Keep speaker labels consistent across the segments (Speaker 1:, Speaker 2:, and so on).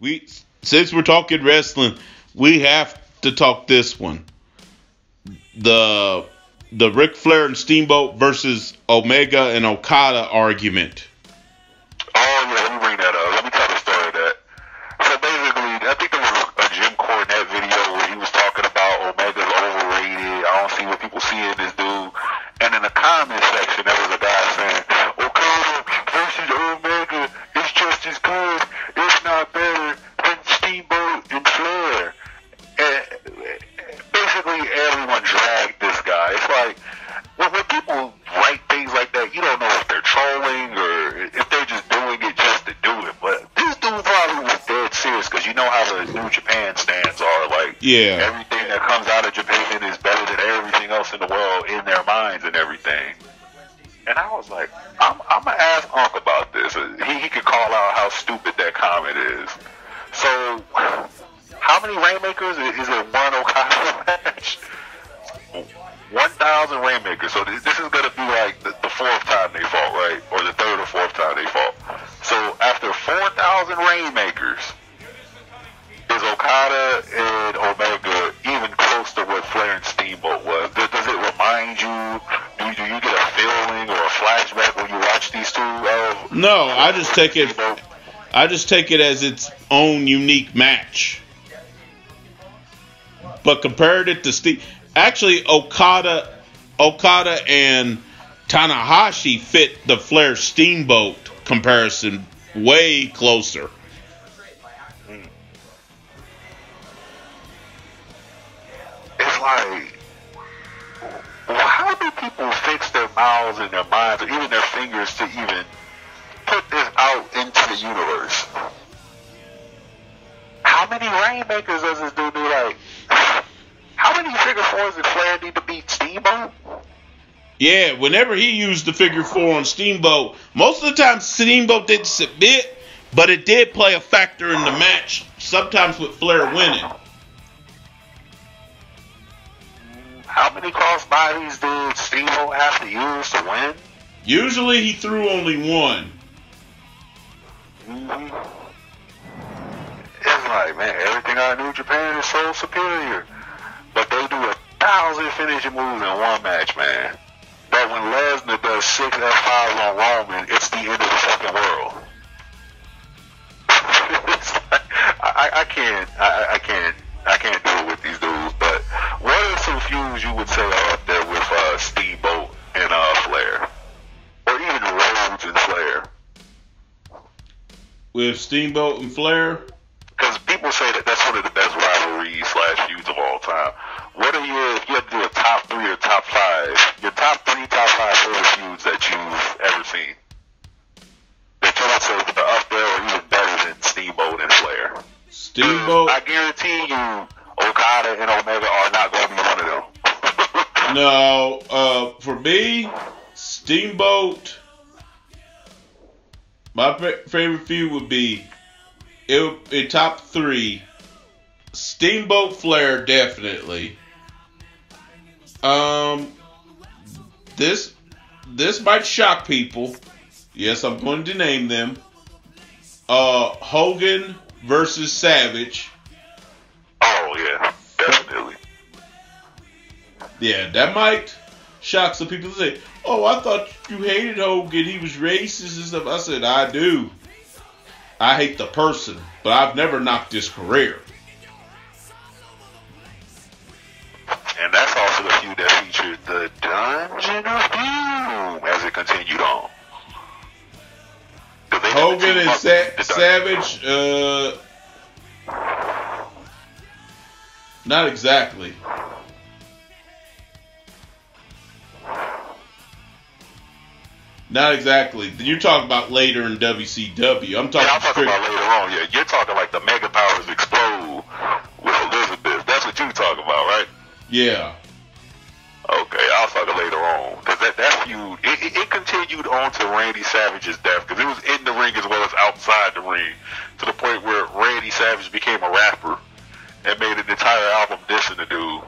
Speaker 1: We since we're talking wrestling, we have to talk this one. The Ric Flair and Steamboat versus Omega and Okada argument.
Speaker 2: Oh yeah, let me bring that up. Let me tell the story of that. So basically, I think there was a Jim Cornette video where he was talking about Omega's overrated. I don't see what people see in this dude. And in the comment section, there was a guy saying, Okada versus Omega is just as good, if not better, than Steamboat and Flair. And basically, everyone dragged this guy. It's like, when people write things like that, you don't know if they're trolling or if they're just doing it just to do it. But this dude probably was dead serious because you know how the New Japan stands are. Like,
Speaker 1: Yeah.
Speaker 2: everything that comes out of Japan is better than everything else in the world in their minds and everything. And I was like, I'm going to ask Unc about this. He could call out how stupid that comment is. So, how many Rainmakers? Is it one Okada match? 1,000 Rainmakers. So this is going to be like the fourth time they fought, right? Or the third or fourth time they fought. So after 4,000 Rainmakers, is Okada and Omega even close to what Flair and Steamboat was? Does it remind you? Do you get a feeling or a flashback when you watch these two?
Speaker 1: No, I just take it as its own unique match. But compared it to Steve, actually Okada and Tanahashi fit the Flair Steamboat comparison way closer.
Speaker 2: It's like, how do people fix their mouths and their minds or even their fingers to even put this out into the universe? How many Rainmakers does this dude do? Like, how many figure fours did Flair need to beat Steamboat?
Speaker 1: Yeah, whenever he used the figure four on Steamboat, most of the time Steamboat didn't submit, but it did play a factor in the match, sometimes with Flair winning.
Speaker 2: How many crossbodies did Steamboat have to use to win?
Speaker 1: Usually he threw only one.
Speaker 2: It's like, man, everything out of New Japan is so superior. But they do 1,000 finishing moves in one match, man. But when Lesnar does 6 F5s on Roman, it's the end of the fucking world. It's like, I can't do it with these dudes. But what are some feuds you would say are up there with Steamboat and Flair, or even Rhodes and Flair?
Speaker 1: With Steamboat and Flair?
Speaker 2: Because people say that that's one of the best rivalries / feuds of all time. What are your, if you had to do a top 3 or top 5, your top 3, top 5 favorite feuds that you've ever seen? That you would say that are up there or even better than Steamboat and Flair?
Speaker 1: Steamboat?
Speaker 2: I guarantee you Okada and Omega are not going to be one of them.
Speaker 1: No, for me, Steamboat, my favorite feud would be, in top 3, Steamboat, Flair, definitely. This might shock people. Yes, I'm going to name them. Hogan versus Savage.
Speaker 2: Oh yeah, definitely.
Speaker 1: Yeah, that might shock some people to say, "Oh, I thought you hated Hogan. He was racist and stuff." I said, "I do. I hate the person, but I've never knocked his career."
Speaker 2: And that's also the feud that featured the Dungeon of Doom as it continued on.
Speaker 1: Hogan and Savage, not exactly. Not exactly. You're talking about later in WCW. I'm talking
Speaker 2: about later on. Yeah, you're talking like the Mega Powers explode with Elizabeth. That's what you're talking about, right?
Speaker 1: Yeah.
Speaker 2: Okay, I'll talk later on. Because that feud, it continued on to Randy Savage's death. Because it was in the ring as well as outside the ring. To the point where Randy Savage became a rapper and made an entire album dissing the dude.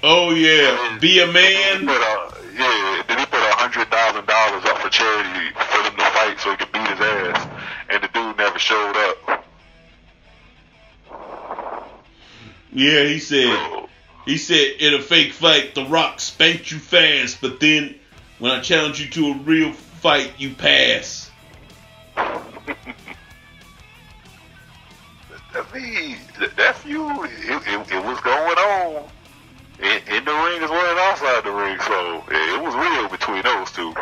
Speaker 1: Oh, yeah. Be a man.
Speaker 2: Then he put $100,000 up for charity for them to fight so he could beat his ass. never showed up.
Speaker 1: Yeah, he said in a fake fight, The Rock spanked you fast, but then when I challenge you to a real fight, you pass.
Speaker 2: I mean, that feud, it was going on in the ring as well as outside the ring, so it was real between those two.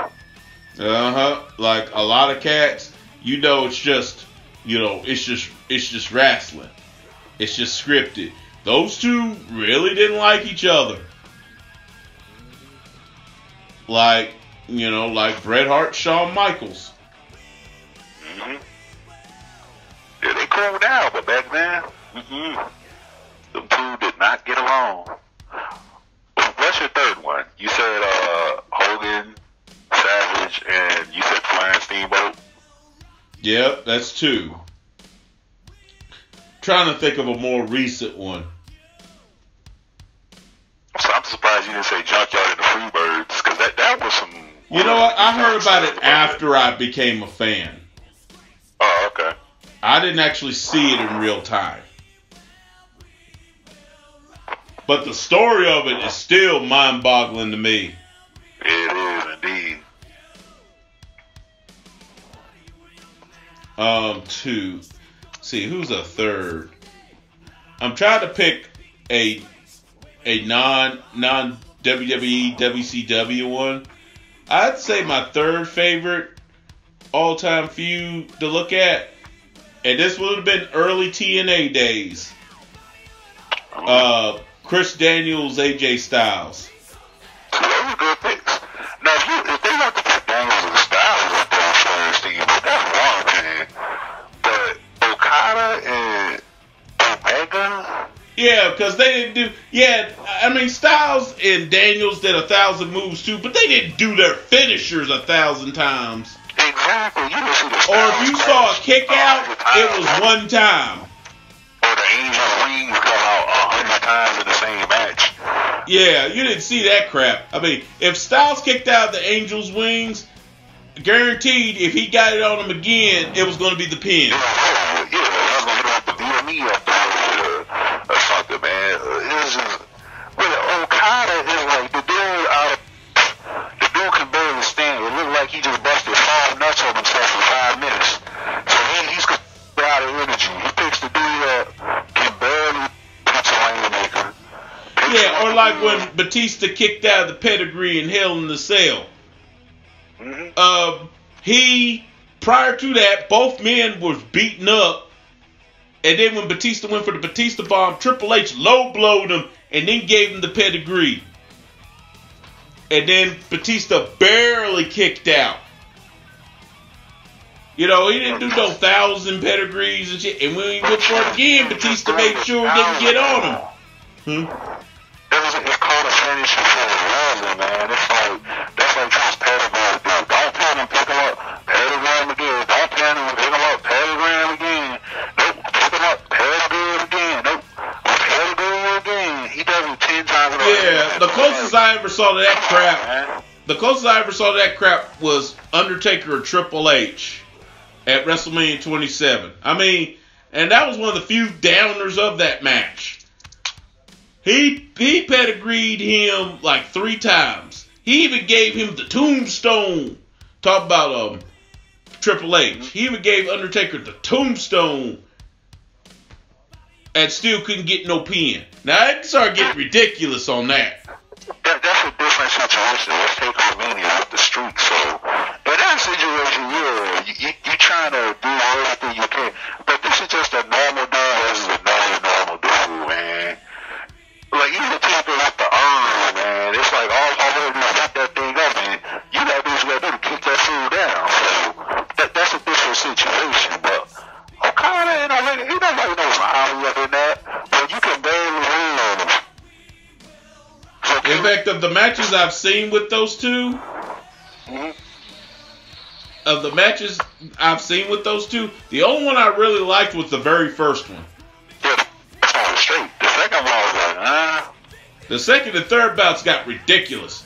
Speaker 1: Like a lot of cats, it's just, it's just wrestling. It's just scripted. Those two really didn't like each other. Like Bret Hart, Shawn Michaels.
Speaker 2: Mm-hmm. Yeah, they cooled now, but back then, them two did not get along. What's your third one? You said Hogan, Savage, and you said Flair and Steamboat?
Speaker 1: Yep, that's two. Trying to think of a more recent one.
Speaker 2: So I'm surprised you didn't say Junkyard and the Freebirds, because that was some...
Speaker 1: You know what? I heard about it after I became a fan.
Speaker 2: Oh, okay.
Speaker 1: I didn't actually see it in real time. But the story of it is still mind-boggling to me.
Speaker 2: It is indeed.
Speaker 1: Two. See, who's a third? I'm trying to pick a non WWE WCW one. I'd say my third favorite all-time feud to look at, and this would have been early TNA days. Chris Daniels, AJ Styles.
Speaker 2: Those are good picks. Now, if they want to put Daniels and Styles up there on Flair and Steamboat, that's one thing. But Okada and Omega?
Speaker 1: Yeah, because they didn't do... Yeah, I mean, Styles and Daniels did 1,000 moves too, but they didn't do their finishers 1,000 times.
Speaker 2: Exactly. You didn't see the Styles.
Speaker 1: Or if you saw a kick out, it was one time.
Speaker 2: Or the Angel Wings come out 100 times in the same match.
Speaker 1: Yeah, you didn't see that crap. I mean, if Styles kicked out the Angel's Wings, guaranteed if he got it on him again, it was going to be the pin.
Speaker 2: Yeah, I was going to have to beat me up there or something, man. It's just, but Okada is like the dude can barely stand. It looked like he just busted 5 nuts on himself in 5 minutes. So he's out of energy. He picks the dude that can barely punch a rainmaker.
Speaker 1: Yeah, or like when Batista kicked out of the pedigree in Hell in the Cell. Prior to that, both men was beaten up. And then when Batista went for the Batista bomb, Triple H low blowed him and then gave him the pedigree. And then Batista barely kicked out. He didn't do no 1,000 pedigrees and shit. And when he went for it again, Batista made sure he didn't get on him.
Speaker 2: It's called a finish for a reason, man. That's like just pedigree. Don't pin him, pick him up, pedigram again. Don't pin him, pick him up, pedigram again. Nope, pick him up, pedigree again. Nope, pedigree again. He does it 10 times in a row.
Speaker 1: Yeah, the closest I ever saw to that crap was Undertaker or Triple H at WrestleMania 27. I mean, and that was one of the few downers of that match. He pedigreed him like 3 times. He even gave him the tombstone. Talk about Triple H. He even gave Undertaker the tombstone and still couldn't get no pin. Now, it started getting ridiculous on that.
Speaker 2: That's a different situation. Let's take Romania with the streak. So, in that situation, you're trying to do everything you can. But this is just a normal dude versus another normal dude, man. Like, even people like the man, it's like all over to set that thing up, man. You gotta do what you gotta do to keep that food down. So, that's a different situation. But Okada and Omega, he don't really know how he up in that, but you can barely win on him. So,
Speaker 1: in fact, of the matches I've seen with those two, the only one I really liked was the very first one.
Speaker 2: Yeah, that's on the street. The second one was like,
Speaker 1: The second and third bouts got ridiculous.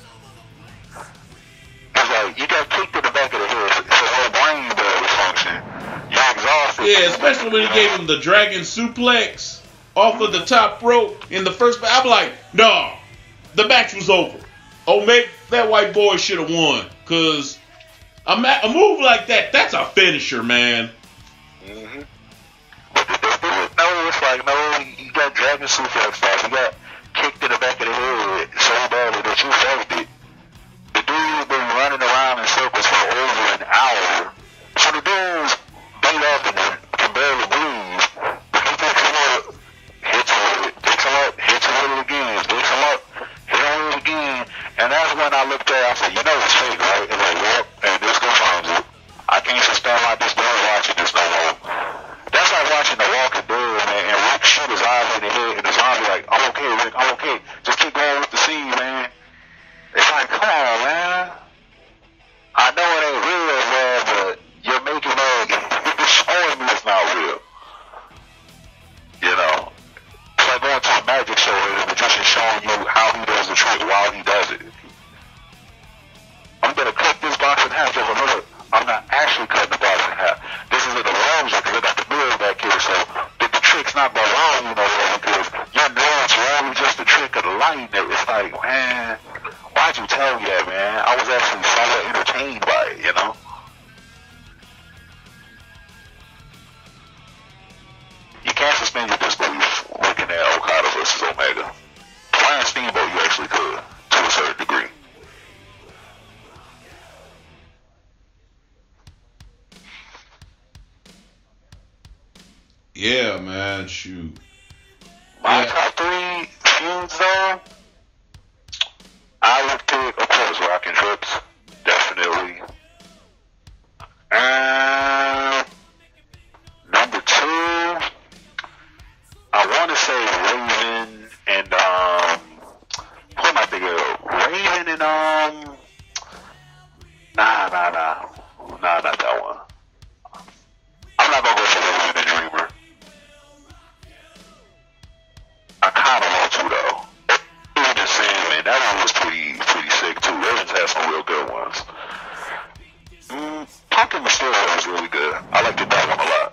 Speaker 2: It's like, you got kicked in the back of the head, so your brain barely function. You're exhausted.
Speaker 1: Yeah, especially when he gave him the dragon suplex off of the top rope in the first match. I'm like, no, the match was over. Omega, that white boy should have won. Because a move like that, that's a finisher, man.
Speaker 2: Mm-hmm. No, it's like, no, he got dragon suplex off. He got kicked in the back of the head so badly that you felt it. The dude's been running around in circles for over an hour. So the dude's beat up and can barely breathe. He picks him up, hits with it, picks him up, hits with it again, picks him up, hit him with it again. And that's when I looked at it, I said, you know it's fake, right? And like, yep, and this confirms it. I can't suspend my disbelief watching this no more. That's like watching The Walking Dead, man, and Rick shoot his eyes in the head, and the zombie like, I'm okay, Rick, I'm okay. Just keep going with the scene, man. It's like, come on, man. I know it ain't real, man, but you're making it showing me it's not real. You know? It's like going to a magic show and the magician showing you how he does the trick while he does it. I'm going to cut this box in half. Just remember, I'm not actually cutting the box in half. This is in the wrong because I got the mirror back here, so the trick's not going wrong, you know, because you know it's wrong, just the trick of the light. It's like, man, why'd you tell me that, man? I was actually somewhat entertained by it, you know? You can't suspend your disbelief looking at Okada versus Omega. Flair and Steamboat, you actually could, to a certain degree.
Speaker 1: Yeah, man, shoot.
Speaker 2: My top three feuds, though, I would pick, of course, Rockin' Trips, definitely. Number two, I want to say Raven and, who am I thinking of? Raven and, nah, not that one. I'm not going to go for Raven and Dreamer. I kind of want to, though. Even just saying, man, that one was pretty sick, too. Raven's had some real good ones. Punk and Mysterio was really good. I liked that one a lot.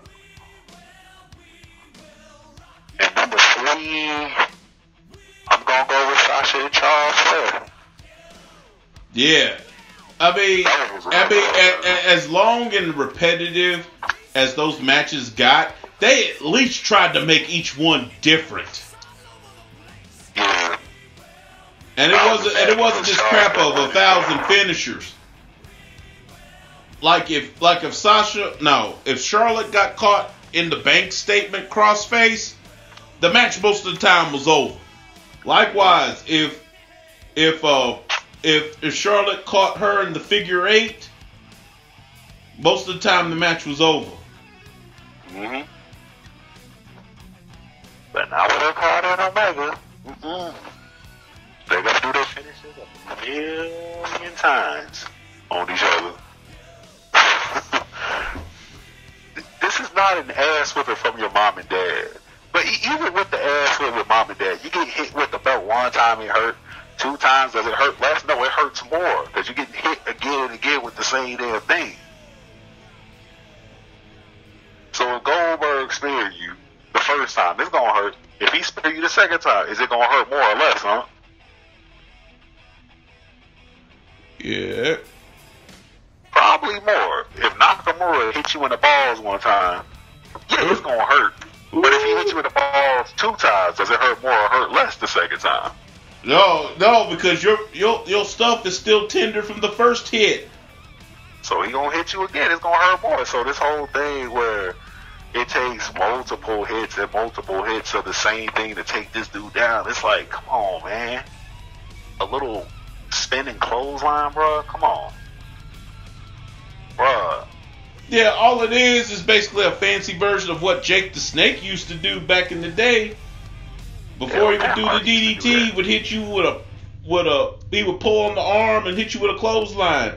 Speaker 2: And number three, I'm going to go with Sasha and Charles Flair.
Speaker 1: Yeah. I mean, as long and repetitive as those matches got, they at least tried to make each one different.
Speaker 2: Yeah.
Speaker 1: And it wasn't this crap of 1,000 finishers. Like if Charlotte got caught in the bank statement crossface, the match most of the time was over. Likewise, if Charlotte caught her in the figure eight, most of the time the match was over.
Speaker 2: Mm-hmm. But not with Okada and Omega. They're going to do their finishes a million times on each other. This is not an ass whipping from your mom and dad. But even with the ass whipping with mom and dad, you get hit with the belt one time, it hurt. 2 times, does it hurt less? No, it hurts more. Because you're getting hit again and again with the same damn thing. So if Goldberg spared you the first time, it's going to hurt. If he spared you the second time, is it going to hurt more or less, huh?
Speaker 1: Yeah.
Speaker 2: Probably more. If Nakamura hit you in the balls one time, yeah, it's going to hurt. But if he hit you in the balls 2 times, does it hurt more or hurt less the second time?
Speaker 1: No, because your stuff is still tender from the first hit.
Speaker 2: So he gonna hit you again. It's gonna hurt more. So this whole thing where it takes multiple hits of the same thing to take this dude down. It's like, come on, man. A little spinning clothesline, bro. Come on, bro.
Speaker 1: Yeah, all it is basically a fancy version of what Jake the Snake used to do back in the day. Before he would do the DDT, he would hit you he would pull on the arm and hit you with a clothesline.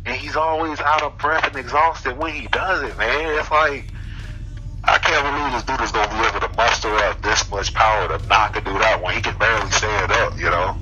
Speaker 2: And he's always out of breath and exhausted when he does it, man. It's like, I can't believe this dude is going to be able to muster up this much power to knock a dude out when he can barely stand up, you know?